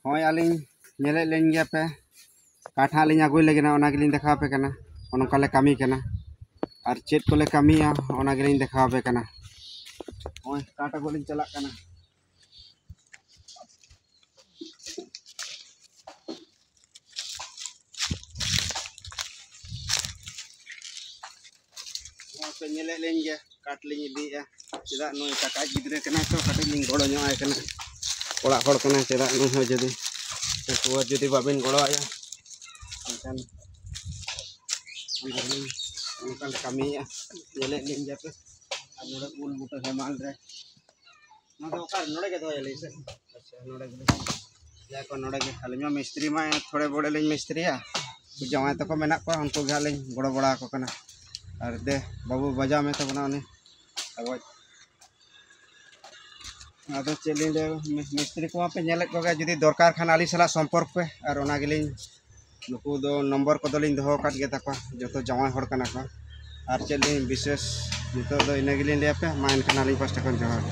ᱦᱚᱸᱜᱼᱚᱭ ᱟᱹᱞᱤᱧ ᱧᱮᱞᱮᱫ ᱞᱤᱧ ᱜᱮᱭᱟ ᱯᱮ ᱠᱟᱴ ᱦᱟᱸᱜ ᱞᱤᱧ ᱟᱹᱜᱩᱭ ᱞᱟᱹᱜᱤᱫ ᱚᱱᱟ ᱜᱮᱞᱤᱧ ᱫᱮᱠᱷᱟᱣ ᱟᱯᱮ ᱠᱟᱱᱟ ᱚᱱᱠᱟ ᱞᱮ ᱠᱟᱹᱢᱤ ᱠᱟᱱᱟ ᱟᱨ ᱪᱮᱫ ᱠᱚᱞᱮ ᱠᱟᱹᱢᱤᱭᱟ ᱚᱱᱟ ᱜᱮᱞᱤᱧ ᱫᱮᱠᱷᱟᱣ ᱟᱯᱮ ᱠᱟᱱᱟ ᱦᱚᱸᱜᱼᱚᱭ ᱠᱟᱴ ᱟᱹᱜᱩ ᱞᱤᱧ ᱪᱟᱞᱟᱜ ᱠᱟᱱᱟ ᱯᱮ ᱧᱮᱞᱮᱫ ᱞᱤᱧ ᱜᱮᱭᱟ ᱠᱟᱴ ᱞᱤᱧ ᱤᱫᱤᱭᱮᱜᱼᱟ ᱪᱮᱫᱟᱜ ᱱᱩᱭ ᱠᱟᱠᱟ ᱜᱤᱫᱽᱨᱟᱹ ᱠᱟᱱᱟᱭ ᱛᱚ ᱠᱟᱹᱴᱤᱡ ᱞᱤᱧ ᱜᱚᱲᱚ ᱧᱚᱜ ᱟᱭ ᱠᱟᱱᱟ ᱚᱲᱟᱜ ᱦᱚᱲ ᱠᱟᱱᱟᱭ ᱪᱮᱫᱟᱜ ᱱᱩᱭ ᱦᱚᱸ ᱡᱩᱫᱤ ᱵᱟᱵᱤᱱ ᱜᱚᱲᱚ ᱟᱭᱟ ᱮᱱᱠᱷᱟᱱ ᱚᱱᱠᱟ ᱞᱮ ᱠᱟᱹᱢᱤᱭᱮᱜᱼᱟ ᱧᱮᱞᱮᱫ ᱞᱤᱧ ᱜᱮᱭᱟ ᱯᱮ ᱟᱨ ᱱᱚᱰᱮ ᱩᱞ ᱵᱩᱴᱟᱹ ᱦᱮᱢᱟᱞ ᱨᱮ ᱱᱚᱣᱟ ᱫᱚ ᱚᱠᱟ ᱱᱚᱰᱮ ᱜᱮ ᱫᱚᱦᱚᱭᱟᱞᱤᱧ ᱥᱮ ᱟᱪᱪᱷᱟ ᱱᱚᱰᱮ ᱜᱮ ᱡᱟᱦᱟᱸ ᱠᱚ ᱱᱚᱰᱮ ᱜᱮ ᱟᱹᱞᱤᱧ ᱢᱟ ᱢᱤᱥᱛᱨᱤ ᱢᱟ ᱛᱷᱚᱲᱮ ᱵᱚᱲᱮ ᱞᱤᱧ ᱢᱤᱥᱛᱨᱤᱭᱟ ᱡᱟᱶᱟᱭ ᱛᱟᱠᱚ ᱢᱮᱱᱟᱜ ᱠᱚᱣᱟ ᱩᱱᱠᱩ ᱜᱮ ᱦᱟᱸᱜ ᱞᱤᱧ ᱜᱚᱲᱚ ᱵᱟᱲᱟ ᱟᱠᱚ ᱠᱟᱱᱟ ᱟᱨ ᱫᱮ ᱵᱟᱹᱵᱩ ᱵᱟᱡᱟᱣ ᱢᱮ ᱛᱟᱵᱚᱱᱟ ᱩᱱᱤ ᱟᱜᱚᱡ ᱟᱫᱚ ᱪᱮᱫ ᱞᱤᱧ ᱞᱟᱹᱭᱟ ᱢᱤᱥᱛᱨᱤ ᱠᱚᱢᱟ ᱯᱮ ᱧᱮᱞᱮᱫ ᱠᱚᱜᱮᱭᱟ ᱡᱩᱫᱤ ᱫᱚᱨᱠᱟর ᱠᱷᱟᱱ ᱟᱹᱞᱤᱧ ᱥᱟᱞᱟᱜ ᱥᱚᱢᱯᱚᱨᱠ ᱯᱮ ᱟᱨ ᱚᱱᱟ ᱜᱮᱞᱤᱧ ᱱᱩᱠᱩ ᱫᱚ ᱱᱚᱢᱵᱚᱨ ᱠᱚᱫᱚᱞᱤᱧ ᱫᱚᱦᱚ ᱟᱠᱟᱫ ᱜᱮ ᱛᱟᱠᱚᱣᱟ ᱡᱚᱛᱚ ᱡᱟᱶᱟᱭ ᱦᱚᱲ ᱠᱟᱱᱟ ᱠᱚ ᱟᱨ ᱪᱮᱫ ᱞᱤᱧ ᱵᱤᱥᱮᱥ ᱱᱤᱛᱚᱜ ᱫᱚ ᱤᱱᱟᱹ ᱜᱮᱞᱤᱧ ᱞᱟᱹᱭᱟᱯᱮ ᱢᱟ ᱮᱱᱠᱷᱟᱱ ᱟᱹᱞᱤᱧ ᱯᱟᱥᱴᱟ ᱠᱷᱚᱱ ᱡᱚᱦᱟᱨ